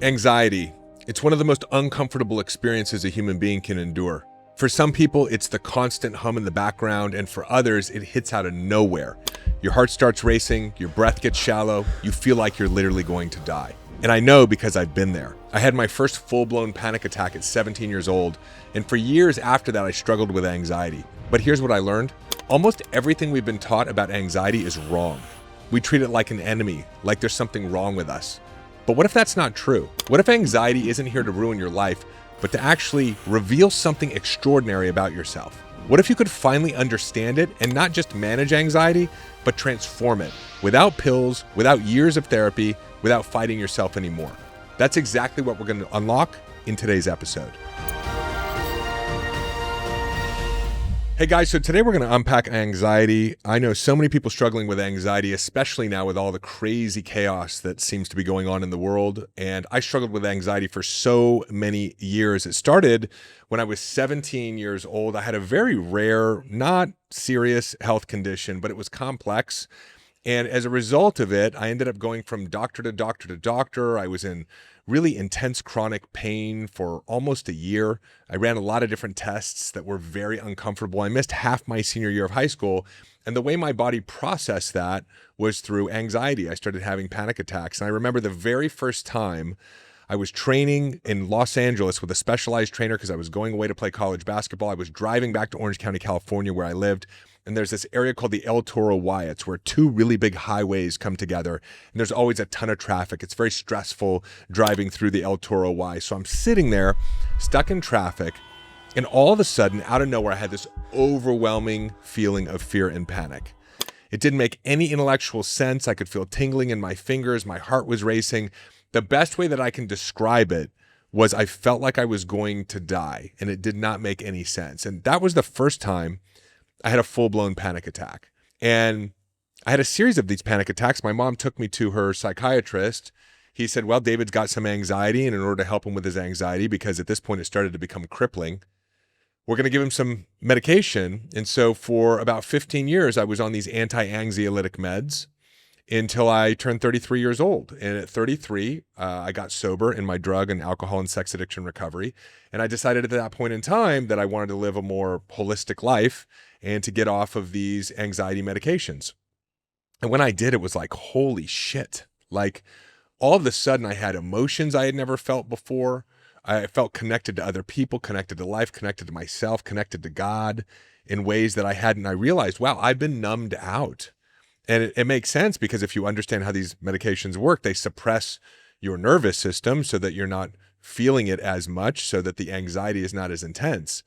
Anxiety. It's one of the most uncomfortable experiences a human being can endure. For some people, it's the constant hum in the background, and for others, it hits out of nowhere. Your heart starts racing, your breath gets shallow, you feel like you're literally going to die. And I know because I've been there. I had my first full-blown panic attack at 17 years old, and for years after that, I struggled with anxiety. But here's what I learned. Almost everything we've been taught about anxiety is wrong. We treat it like an enemy, like there's something wrong with us. But what if that's not true? What if anxiety isn't here to ruin your life, but to actually reveal something extraordinary about yourself? What if you could finally understand it and not just manage anxiety, but transform it without pills, without years of therapy, without fighting yourself anymore? That's exactly what we're going to unlock in today's episode. Hey guys, so today we're going to unpack anxiety. I know so many people struggling with anxiety, especially now with all the crazy chaos that seems to be going on in the world. And I struggled with anxiety for so many years. It started when I was 17 years old. I had a very rare, not serious health condition, but it was complex. And as a result of it, I ended up going from doctor to doctor to doctor. I was in really intense chronic pain for almost a year. I ran a lot of different tests that were very uncomfortable. I missed half my senior year of high school. And the way my body processed that was through anxiety. I started having panic attacks. And I remember the very first time I was training in Los Angeles with a specialized trainer because I was going away to play college basketball. I was driving back to Orange County, California, where I lived. And there's this area called the El Toro Y. It's where two really big highways come together. And there's always a ton of traffic. It's very stressful driving through the El Toro Y. So I'm sitting there, stuck in traffic. And all of a sudden, out of nowhere, I had this overwhelming feeling of fear and panic. It didn't make any intellectual sense. I could feel tingling in my fingers. My heart was racing. The best way that I can describe it was I felt like I was going to die. And it did not make any sense. And that was the first time I had a full-blown panic attack. And I had a series of these panic attacks. My mom took me to her psychiatrist. He said, well, David's got some anxiety, and in order to help him with his anxiety, because at this point it started to become crippling, we're going to give him some medication. And so for about 15 years, I was on these anti-anxiolytic meds until I turned 33 years old. And at 33, I got sober in my drug and alcohol and sex addiction recovery. And I decided at that point in time that I wanted to live a more holistic life and to get off of these anxiety medications. And when I did, it was like, holy shit. Like all of a sudden I had emotions I had never felt before. I felt connected to other people, connected to life, connected to myself, connected to God in ways that I hadn't. I realized, wow, I've been numbed out. And it makes sense because if you understand how these medications work, they suppress your nervous system so that you're not feeling it as much, so that the anxiety is not as intense.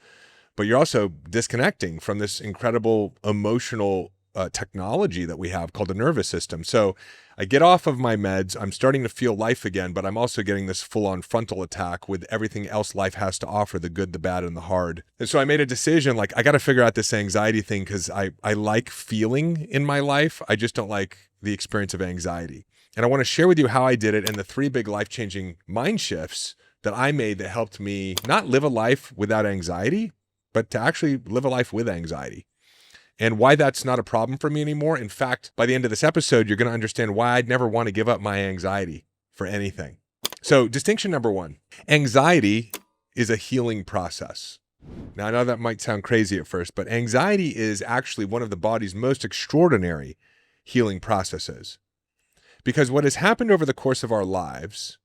But you're also disconnecting from this incredible emotional technology that we have called the nervous system. So I get off of my meds. I'm starting to feel life again, but I'm also getting this full-on frontal attack with everything else life has to offer, the good, the bad, and the hard. And so I made a decision, like, I got to figure out this anxiety thing because I like feeling in my life. I just don't like the experience of anxiety. And I want to share with you how I did it and the three big life-changing mind shifts that I made that helped me not live a life without anxiety, but to actually live a life with anxiety. And why that's not a problem for me anymore. In fact, by the end of this episode, you're going to understand why I'd never want to give up my anxiety for anything. So distinction number one, anxiety is a healing process. Now, I know that might sound crazy at first, but anxiety is actually one of the body's most extraordinary healing processes. Because what has happened over the course of our lives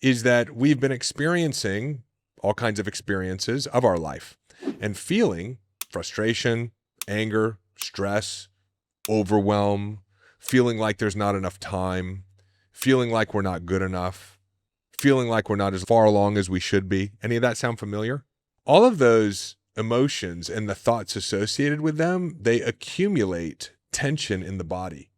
is that we've been experiencing all kinds of experiences of our life and feeling frustration, anger, stress, overwhelm, feeling like there's not enough time, feeling like we're not good enough, feeling like we're not as far along as we should be. Any of that sound familiar? All of those emotions and the thoughts associated with them, they accumulate tension in the body.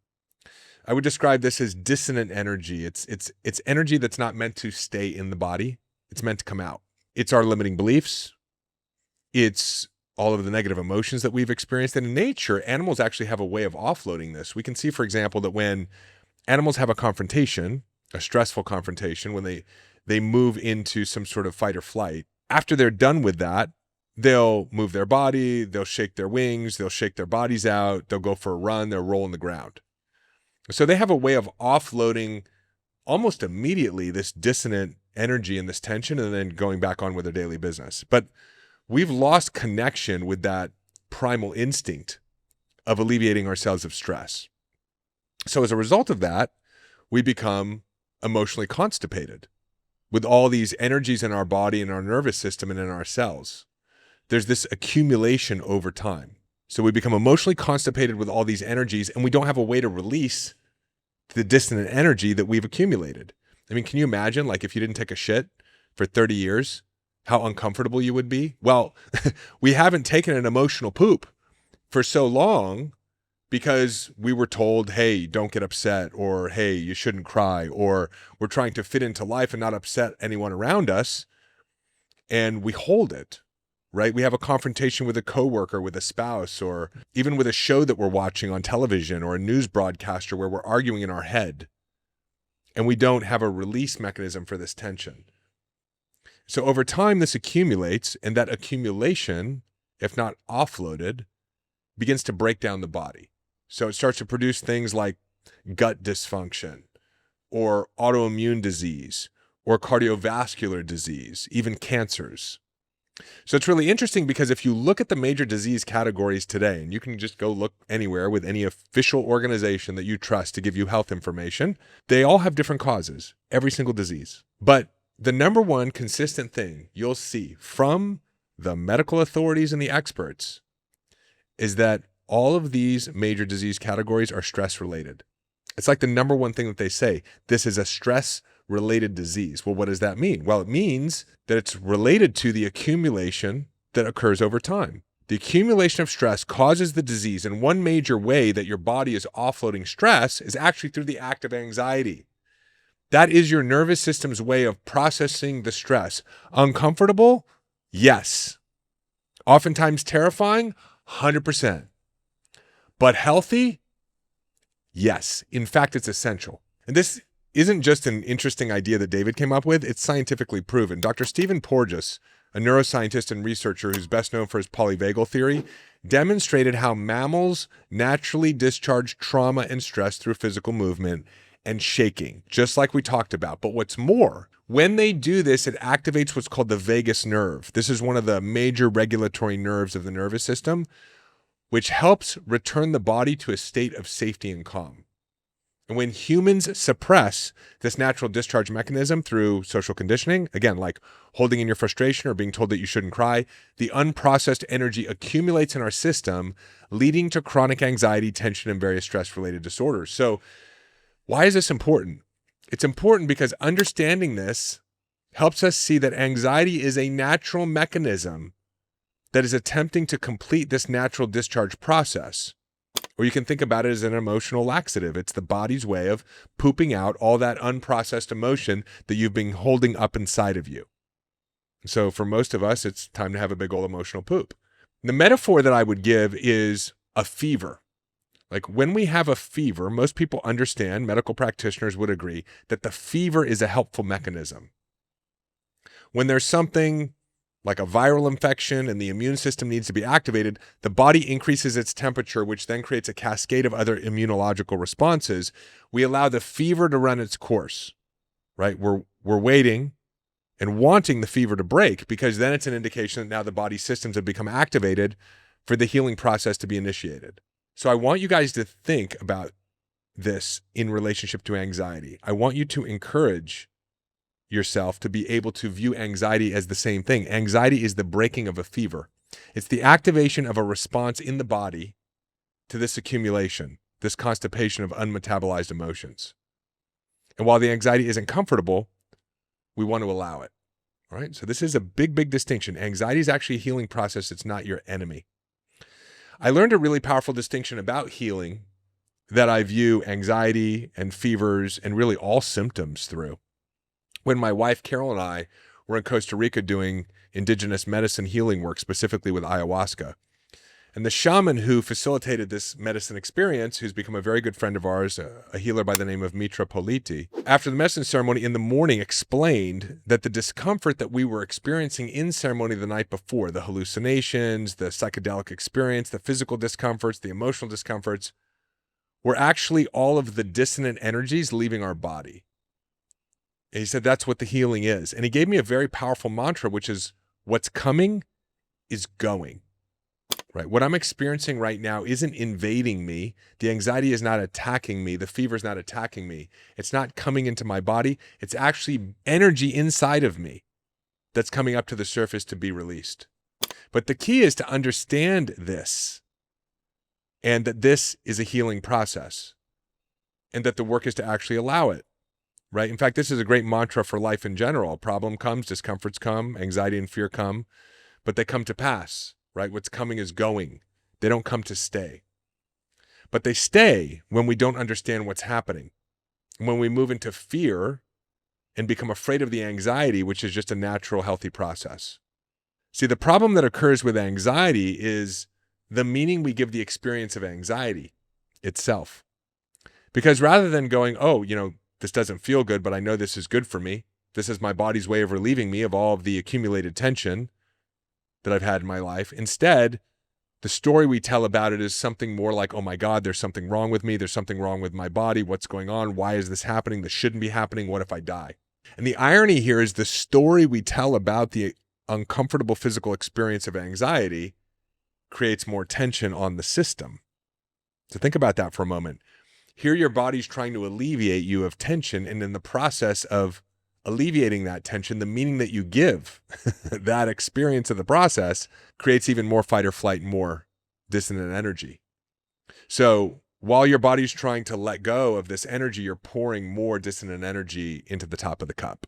I would describe this as dissonant energy. It's energy that's not meant to stay in the body. It's meant to come out. It's our limiting beliefs. It's all of the negative emotions that we've experienced. And in nature, animals actually have a way of offloading this. We can see, for example, that when animals have a confrontation, a stressful confrontation, when they move into some sort of fight or flight, after they're done with that, they'll move their body, they'll shake their wings, they'll shake their bodies out, they'll go for a run, they'll roll on the ground. So they have a way of offloading almost immediately this dissonant energy and this tension, and then going back on with their daily business. But we've lost connection with that primal instinct of alleviating ourselves of stress. So as a result of that, we become emotionally constipated with all these energies in our body and our nervous system and in our cells. There's this accumulation over time. So we become emotionally constipated with all these energies, and we don't have a way to release the dissonant energy that we've accumulated. I mean, can you imagine, like, if you didn't take a shit for 30 years, how uncomfortable you would be? Well, we haven't taken an emotional poop for so long because we were told, hey, don't get upset, or hey, you shouldn't cry, or we're trying to fit into life and not upset anyone around us. And we hold it, right? We have a confrontation with a coworker, with a spouse, or even with a show that we're watching on television or a news broadcaster where we're arguing in our head. And we don't have a release mechanism for this tension. So over time, this accumulates, and that accumulation, if not offloaded, begins to break down the body. So it starts to produce things like gut dysfunction, or autoimmune disease, or cardiovascular disease, even cancers. So it's really interesting because if you look at the major disease categories today, and you can just go look anywhere with any official organization that you trust to give you health information, they all have different causes, every single disease. But the number one consistent thing you'll see from the medical authorities and the experts is that all of these major disease categories are stress related. It's like the number one thing that they say, this is a stress related disease. Well, what does that mean? Well, it means that it's related to the accumulation that occurs over time. The accumulation of stress causes the disease, and one major way that your body is offloading stress is actually through the act of anxiety. That is your nervous system's way of processing the stress. Uncomfortable? Yes. Oftentimes terrifying? 100%. But healthy? Yes. In fact, it's essential. And this isn't just an interesting idea that David came up with. It's scientifically proven. Dr. Stephen Porges, a neuroscientist and researcher who's best known for his polyvagal theory, demonstrated how mammals naturally discharge trauma and stress through physical movement and shaking, just like we talked about. But what's more, when they do this, it activates what's called the vagus nerve. This is one of the major regulatory nerves of the nervous system, which helps return the body to a state of safety and calm. And when humans suppress this natural discharge mechanism through social conditioning, again, like holding in your frustration or being told that you shouldn't cry, the unprocessed energy accumulates in our system, leading to chronic anxiety, tension, and various stress-related disorders. So why is this important? It's important because understanding this helps us see that anxiety is a natural mechanism that is attempting to complete this natural discharge process. Or you can think about it as an emotional laxative. It's the body's way of pooping out all that unprocessed emotion that you've been holding up inside of you. So for most of us, it's time to have a big old emotional poop. The metaphor that I would give is a fever. Like when we have a fever, most people understand, medical practitioners would agree, that the fever is a helpful mechanism. When there's something like a viral infection and the immune system needs to be activated, the body increases its temperature, which then creates a cascade of other immunological responses. We allow the fever to run its course, right? We're waiting and wanting the fever to break, because then it's an indication that now the body's systems have become activated for the healing process to be initiated. So I want you guys to think about this in relationship to anxiety. I want you to encourage yourself to be able to view anxiety as the same thing. Anxiety is the breaking of a fever. It's the activation of a response in the body to this accumulation, this constipation of unmetabolized emotions. And while the anxiety isn't comfortable, we want to allow it. All right? So this is a big, big distinction. Anxiety is actually a healing process. It's not your enemy. I learned a really powerful distinction about healing that I view anxiety and fevers and really all symptoms through. When my wife, Carol, and I were in Costa Rica doing indigenous medicine healing work, specifically with ayahuasca. And the shaman who facilitated this medicine experience, who's become a very good friend of ours, a healer by the name of Mitra Politi, after the medicine ceremony in the morning explained that the discomfort that we were experiencing in ceremony the night before, the hallucinations, the psychedelic experience, the physical discomforts, the emotional discomforts, were actually all of the dissonant energies leaving our body. And he said, that's what the healing is. And he gave me a very powerful mantra, which is what's coming is going. Right. What I'm experiencing right now isn't invading me. The anxiety is not attacking me. The fever is not attacking me. It's not coming into my body. It's actually energy inside of me that's coming up to the surface to be released. But the key is to understand this, and that this is a healing process, and that the work is to actually allow it. Right. In fact, this is a great mantra for life in general. A problem comes, discomforts come, anxiety and fear come, but they come to pass. Right? What's coming is going. They don't come to stay. But they stay when we don't understand what's happening. When we move into fear and become afraid of the anxiety, which is just a natural, healthy process. See, the problem that occurs with anxiety is the meaning we give the experience of anxiety itself. Because rather than going, oh, this doesn't feel good, but I know this is good for me. This is my body's way of relieving me of all of the accumulated tension that I've had in my life. Instead, the story we tell about it is something more like, oh my God, there's something wrong with me. There's something wrong with my body. What's going on? Why is this happening? This shouldn't be happening. What if I die? And the irony here is the story we tell about the uncomfortable physical experience of anxiety creates more tension on the system. So think about that for a moment. Here your body's trying to alleviate you of tension, and in the process of alleviating that tension, the meaning that you give that experience of the process creates even more fight or flight, more dissonant energy. So while your body's trying to let go of this energy, you're pouring more dissonant energy into the top of the cup.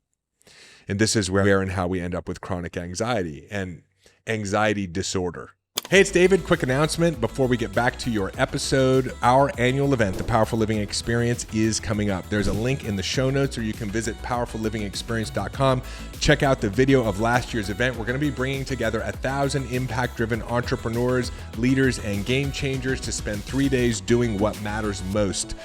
And this is where and how we end up with chronic anxiety and anxiety disorder. Hey, it's David. Quick announcement before we get back to your episode. Our annual event, the Powerful Living Experience, is coming up. There's a link in the show notes, or you can visit powerfullivingexperience.com. Check out the video of last year's event. We're going to be bringing together 1,000 impact-driven entrepreneurs, leaders, and game changers to spend 3 days doing what matters most.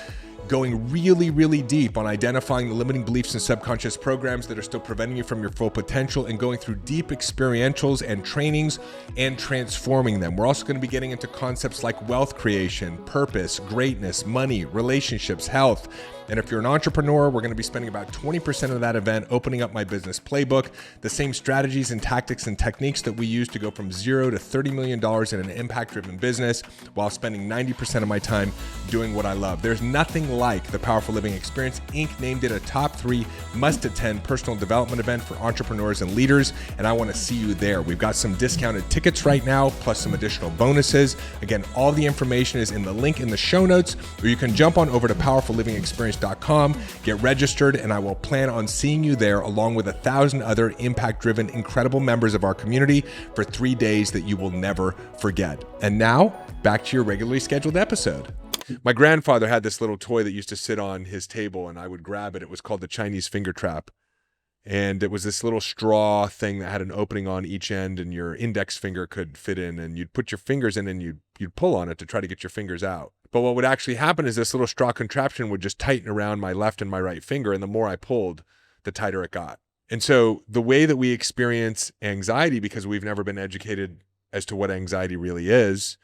Going really, really deep on identifying the limiting beliefs and subconscious programs that are still preventing you from your full potential, and going through deep experientials and trainings and transforming them. We're also going to be getting into concepts like wealth creation, purpose, greatness, money, relationships, health. And if you're an entrepreneur, we're going to be spending about 20% of that event opening up my business playbook, the same strategies and tactics and techniques that we use to go from $0 to $30 million in an impact-driven business, while spending 90% of my time doing what I love. There's nothing like the Powerful Living Experience. Inc. named it a top 3 must-attend personal development event for entrepreneurs and leaders, and I want to see you there. We've got some discounted tickets right now, plus some additional bonuses. Again, all the information is in the link in the show notes, or you can jump on over to powerfullivingexperience.com, get registered, and I will plan on seeing you there along with 1,000 other impact-driven, incredible members of our community for 3 days that you will never forget. And now, back to your regularly scheduled episode. My grandfather had this little toy that used to sit on his table, and I would grab it. It was called the Chinese finger trap. And it was this little straw thing that had an opening on each end, and your index finger could fit in, and you'd put your fingers in and you'd pull on it to try to get your fingers out. But what would actually happen is this little straw contraption would just tighten around my left and my right finger, and the more I pulled, the tighter it got. And so the way that we experience anxiety, because we've never been educated as to what anxiety really is,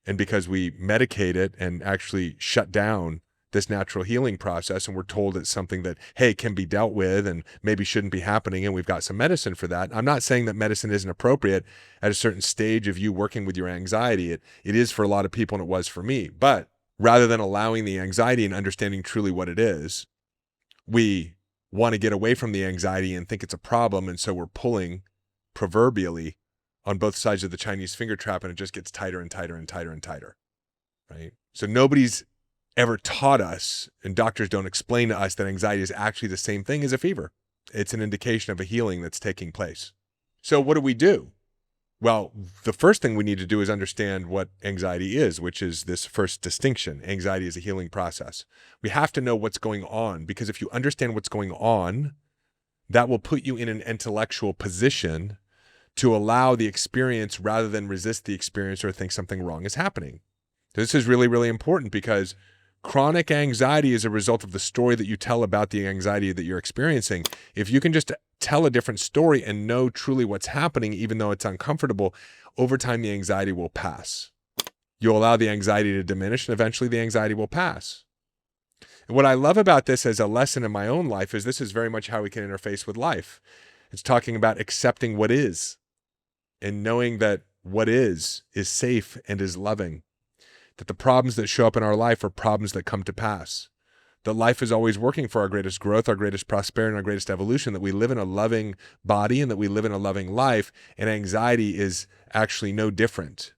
and because we medicate it and actually shut down this natural healing process, and we're told it's something that, hey, can be dealt with and maybe shouldn't be happening, and we've got some medicine for that. I'm not saying that medicine isn't appropriate at a certain stage of you working with your anxiety. It is for a lot of people, and it was for me. But rather than allowing the anxiety and understanding truly what it is, we want to get away from the anxiety and think it's a problem, and so we're pulling proverbially on both sides of the Chinese finger trap, and it just gets tighter and tighter and tighter and tighter, right? So nobody's ever taught us, and doctors don't explain to us, that anxiety is actually the same thing as a fever. It's an indication of a healing that's taking place. So what do we do? Well, the first thing we need to do is understand what anxiety is, which is this first distinction. Anxiety is a healing process. We have to know what's going on, because if you understand what's going on, that will put you in an intellectual position to allow the experience rather than resist the experience or think something wrong is happening. This is really, really important, because chronic anxiety is a result of the story that you tell about the anxiety that you're experiencing. If you can just tell a different story and know truly what's happening, even though it's uncomfortable, over time the anxiety will pass. You'll allow the anxiety to diminish, and eventually the anxiety will pass. And what I love about this as a lesson in my own life is this is very much how we can interface with life. It's talking about accepting what is and knowing that what is safe and is loving. That the problems that show up in our life are problems that come to pass. That life is always working for our greatest growth, our greatest prosperity, and our greatest evolution. That we live in a loving body and that we live in a loving life. And anxiety is actually no different.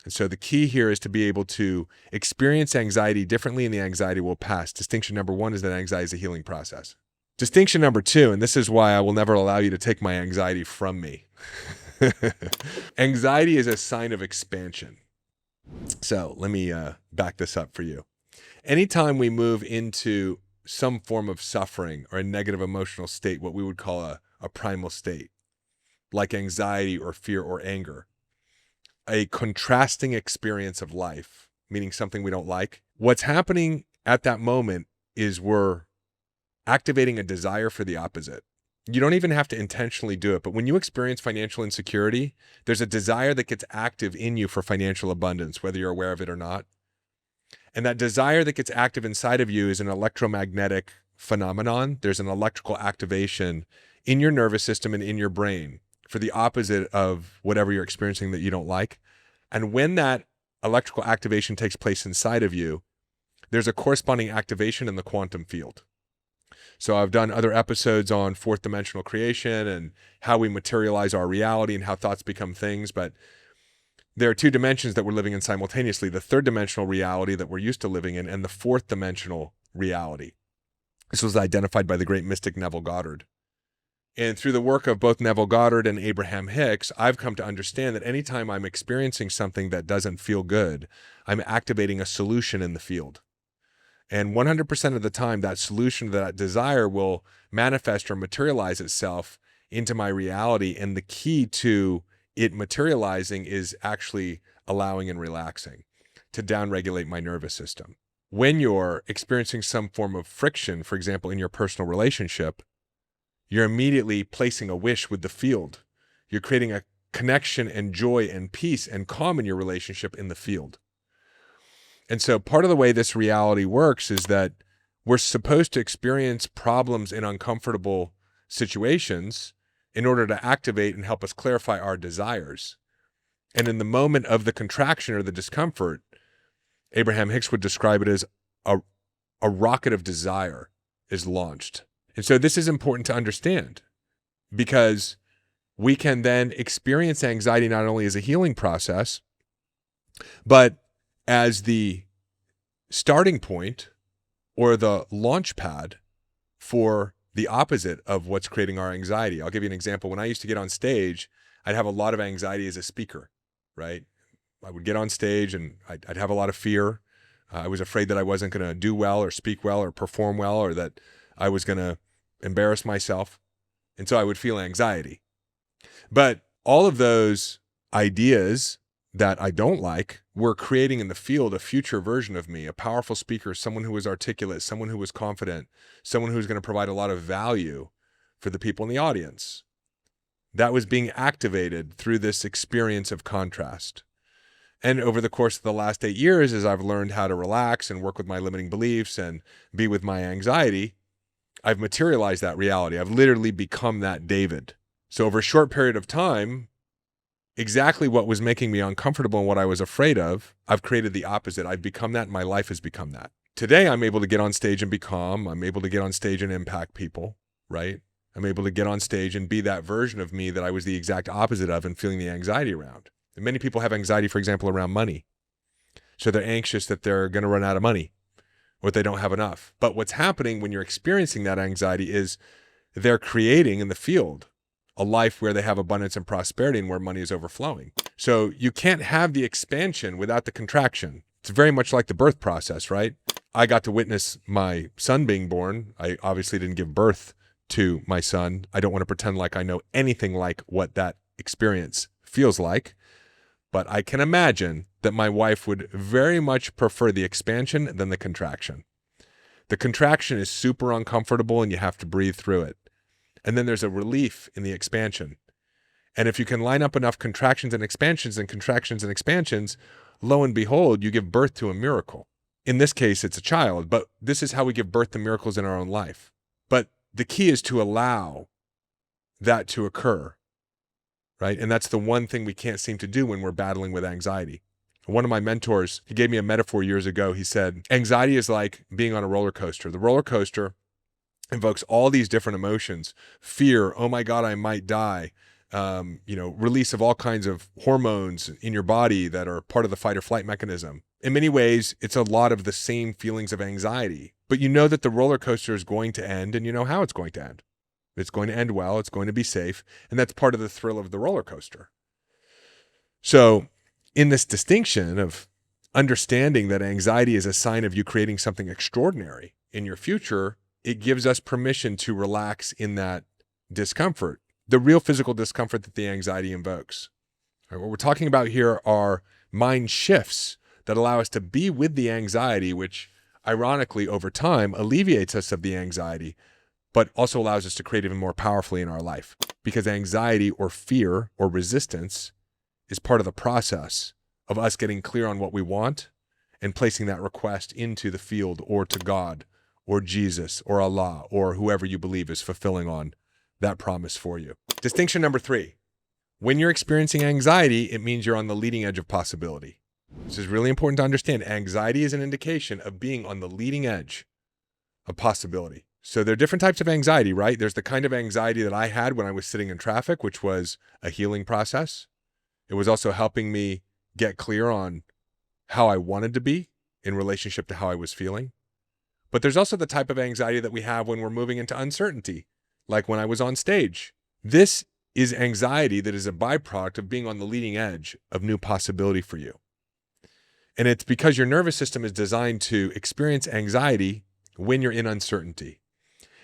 And so the key here is to be able to experience anxiety differently, and the anxiety will pass. Distinction number one is that anxiety is a healing process. Distinction number two, and this is why I will never allow you to take my anxiety from me. Anxiety is a sign of expansion. So let me back this up for you. Anytime we move into some form of suffering or a negative emotional state, what we would call a primal state, like anxiety or fear or anger, a contrasting experience of life, meaning something we don't like, what's happening at that moment is we're activating a desire for the opposite. You don't even have to intentionally do it, but when you experience financial insecurity, there's a desire that gets active in you for financial abundance, whether you're aware of it or not. And that desire that gets active inside of you is an electromagnetic phenomenon. There's an electrical activation in your nervous system and in your brain for the opposite of whatever you're experiencing that you don't like. And when that electrical activation takes place inside of you, there's a corresponding activation in the quantum field. So I've done other episodes on fourth dimensional creation and how we materialize our reality and how thoughts become things. But there are two dimensions that we're living in simultaneously, the third dimensional reality that we're used to living in and the fourth dimensional reality. This was identified by the great mystic Neville Goddard. And through the work of both Neville Goddard and Abraham Hicks, I've come to understand that anytime I'm experiencing something that doesn't feel good, I'm activating a solution in the field. And 100% of the time, that solution, that desire will manifest or materialize itself into my reality. And the key to it materializing is actually allowing and relaxing to downregulate my nervous system. When you're experiencing some form of friction, for example, in your personal relationship, you're immediately placing a wish with the field. You're creating a connection and joy and peace and calm in your relationship in the field. And so part of the way this reality works is that we're supposed to experience problems in uncomfortable situations in order to activate and help us clarify our desires. And in the moment of the contraction or the discomfort, Abraham Hicks would describe it as a rocket of desire is launched. And so this is important to understand because we can then experience anxiety not only as a healing process, but as the starting point or the launch pad for the opposite of what's creating our anxiety. I'll give you an example. When I used to get on stage, I'd have a lot of anxiety as a speaker, right? I would get on stage and I'd have a lot of fear. I was afraid that I wasn't going to do well or speak well or perform well or that I was going to embarrass myself. And so I would feel anxiety. But all of those ideas that I don't like were creating in the field a future version of me, a powerful speaker, someone who was articulate, someone who was confident, someone who was going to provide a lot of value for the people in the audience. That was being activated through this experience of contrast. And over the course of the last 8 years, as I've learned how to relax and work with my limiting beliefs and be with my anxiety, I've materialized that reality. I've literally become that David. So over a short period of time, exactly what was making me uncomfortable and what I was afraid of, I've created the opposite. I've become that and my life has become that. Today, I'm able to get on stage and be calm. I'm able to get on stage and impact people, right? I'm able to get on stage and be that version of me that I was the exact opposite of and feeling the anxiety around. And many people have anxiety, for example, around money. So they're anxious that they're going to run out of money or they don't have enough. But what's happening when you're experiencing that anxiety is they're creating in the field a life where they have abundance and prosperity and where money is overflowing. So you can't have the expansion without the contraction. It's very much like the birth process, right? I got to witness my son being born. I obviously didn't give birth to my son. I don't want to pretend like I know anything like what that experience feels like. But I can imagine that my wife would very much prefer the expansion than the contraction. The contraction is super uncomfortable and you have to breathe through it. And then there's a relief in the expansion. And if you can line up enough contractions and contractions and expansions, lo and behold, you give birth to a miracle. In this case, it's a child, but this is how we give birth to miracles in our own life. But the key is to allow that to occur, right? And that's the one thing we can't seem to do when we're battling with anxiety. One of my mentors, he gave me a metaphor years ago. He said, anxiety is like being on a roller coaster. The roller coaster invokes all these different emotions: fear, oh my God, I might die, release of all kinds of hormones in your body that are part of the fight or flight mechanism. In many ways, it's a lot of the same feelings of anxiety, but you know that the roller coaster is going to end, and you know how it's going to end. It's going to end well, it's going to be safe, and that's part of the thrill of the roller coaster. So in this distinction of understanding that anxiety is a sign of you creating something extraordinary in your future, it gives us permission to relax in that discomfort, the real physical discomfort that the anxiety invokes. All right, what we're talking about here are mind shifts that allow us to be with the anxiety, which ironically over time alleviates us of the anxiety, but also allows us to create even more powerfully in our life. Because anxiety or fear or resistance is part of the process of us getting clear on what we want and placing that request into the field or to God or Jesus or Allah or whoever you believe is fulfilling on that promise for you. Distinction number 3. When you're experiencing anxiety, it means you're on the leading edge of possibility. This is really important to understand. Anxiety is an indication of being on the leading edge of possibility. So there are different types of anxiety, right? There's the kind of anxiety that I had when I was sitting in traffic, which was a healing process. It was also helping me get clear on how I wanted to be in relationship to how I was feeling. But there's also the type of anxiety that we have when we're moving into uncertainty, like when I was on stage. This is anxiety that is a byproduct of being on the leading edge of new possibility for you. And it's because your nervous system is designed to experience anxiety when you're in uncertainty.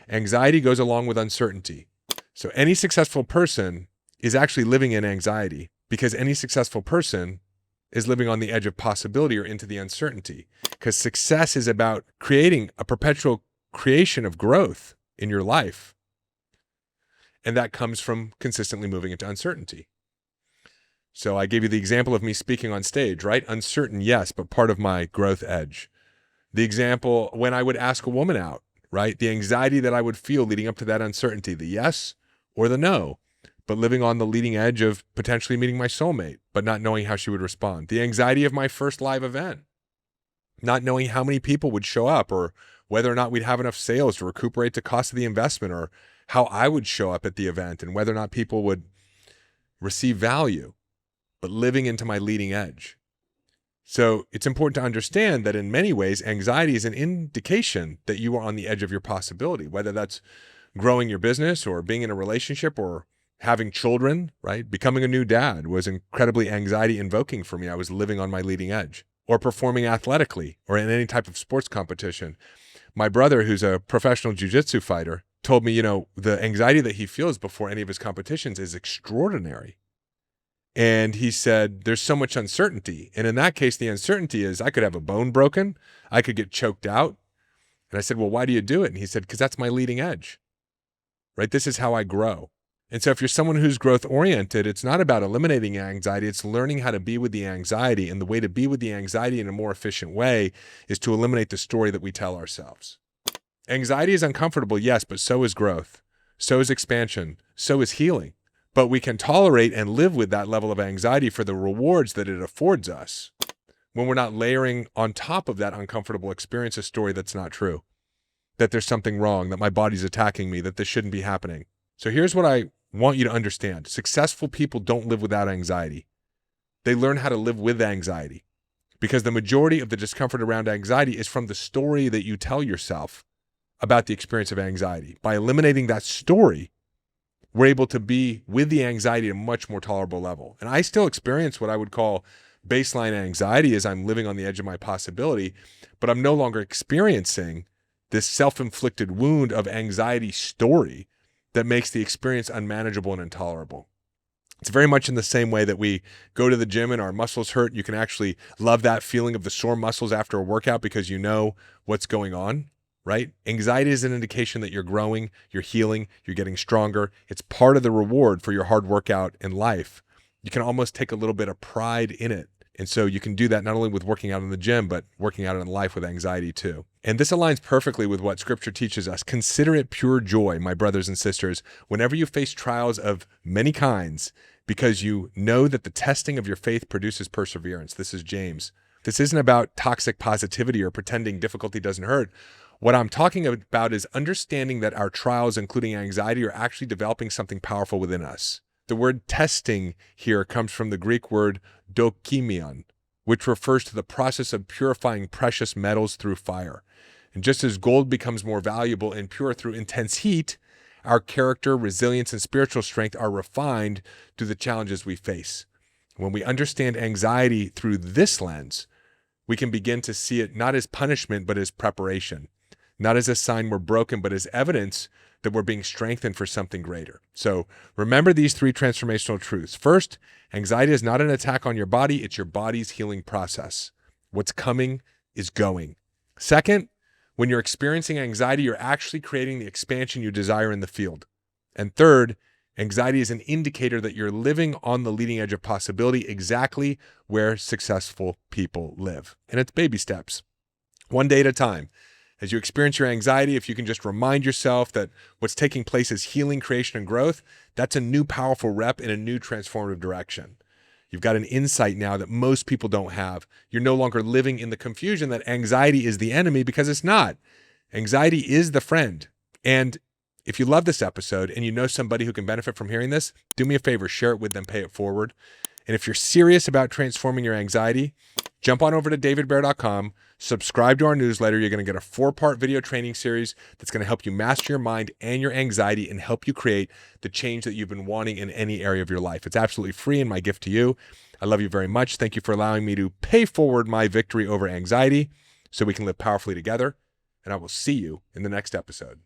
Anxiety goes along with uncertainty. So any successful person is actually living in anxiety, because any successful person is living on the edge of possibility or into the uncertainty. Because success is about creating a perpetual creation of growth in your life. And that comes from consistently moving into uncertainty. So I gave you the example of me speaking on stage, right? Uncertain, yes, but part of my growth edge. The example when I would ask a woman out, right? The anxiety that I would feel leading up to that uncertainty, the yes or the no, but living on the leading edge of potentially meeting my soulmate, but not knowing how she would respond. The anxiety of my first live event, not knowing how many people would show up or whether or not we'd have enough sales to recuperate the cost of the investment, or how I would show up at the event and whether or not people would receive value, but living into my leading edge. So it's important to understand that in many ways, anxiety is an indication that you are on the edge of your possibility, whether that's growing your business or being in a relationship or having children, right? Becoming a new dad was incredibly anxiety invoking for me. I was living on my leading edge. Or performing athletically or in any type of sports competition. My brother, who's a professional jiu-jitsu fighter, told me, the anxiety that he feels before any of his competitions is extraordinary. And he said, there's so much uncertainty. And in that case, the uncertainty is I could have a bone broken. I could get choked out. And I said, well, why do you do it? And he said, because that's my leading edge, right? This is how I grow. And so if you're someone who's growth oriented, it's not about eliminating anxiety. It's learning how to be with the anxiety. And the way to be with the anxiety in a more efficient way is to eliminate the story that we tell ourselves. Anxiety is uncomfortable, yes, but so is growth. So is expansion. So is healing. But we can tolerate and live with that level of anxiety for the rewards that it affords us when we're not layering on top of that uncomfortable experience a story that's not true, that there's something wrong, that my body's attacking me, that this shouldn't be happening. So here's what I want you to understand. Successful people don't live without anxiety. They learn how to live with anxiety, because the majority of the discomfort around anxiety is from the story that you tell yourself about the experience of anxiety. By eliminating that story, we're able to be with the anxiety at a much more tolerable level. And I still experience what I would call baseline anxiety as I'm living on the edge of my possibility, but I'm no longer experiencing this self-inflicted wound of anxiety story that makes the experience unmanageable and intolerable. It's very much in the same way that we go to the gym and our muscles hurt. You can actually love that feeling of the sore muscles after a workout because you know what's going on, right? Anxiety is an indication that you're growing, you're healing, you're getting stronger. It's part of the reward for your hard workout in life. You can almost take a little bit of pride in it And so you can do that not only with working out in the gym, but working out in life with anxiety too. And this aligns perfectly with what scripture teaches us. Consider it pure joy, my brothers and sisters, whenever you face trials of many kinds, because you know that the testing of your faith produces perseverance. This is James. This isn't about toxic positivity or pretending difficulty doesn't hurt. What I'm talking about is understanding that our trials, including anxiety, are actually developing something powerful within us. The word testing here comes from the Greek word dokimion, which refers to the process of purifying precious metals through fire. And just as gold becomes more valuable and pure through intense heat, our character, resilience, and spiritual strength are refined through the challenges we face. When we understand anxiety through this lens, we can begin to see it not as punishment, but as preparation. Not as a sign we're broken, but as evidence that we're being strengthened for something greater. So remember these 3 transformational truths. First, anxiety is not an attack on your body, it's your body's healing process. What's coming is going. Second, when you're experiencing anxiety, you're actually creating the expansion you desire in the field. And third, anxiety is an indicator that you're living on the leading edge of possibility, exactly where successful people live. And it's baby steps, one day at a time. As you experience your anxiety, if you can just remind yourself that what's taking place is healing, creation, and growth, that's a new powerful rep in a new transformative direction. You've got an insight now that most people don't have. You're no longer living in the confusion that anxiety is the enemy, because it's not. Anxiety is the friend. And if you love this episode and you know somebody who can benefit from hearing this, do me a favor, share it with them, pay it forward. And if you're serious about transforming your anxiety, jump on over to davidbear.com, subscribe to our newsletter. You're going to get a 4-part video training series that's going to help you master your mind and your anxiety and help you create the change that you've been wanting in any area of your life. It's absolutely free and my gift to you. I love you very much. Thank you for allowing me to pay forward my victory over anxiety so we can live powerfully together. And I will see you in the next episode.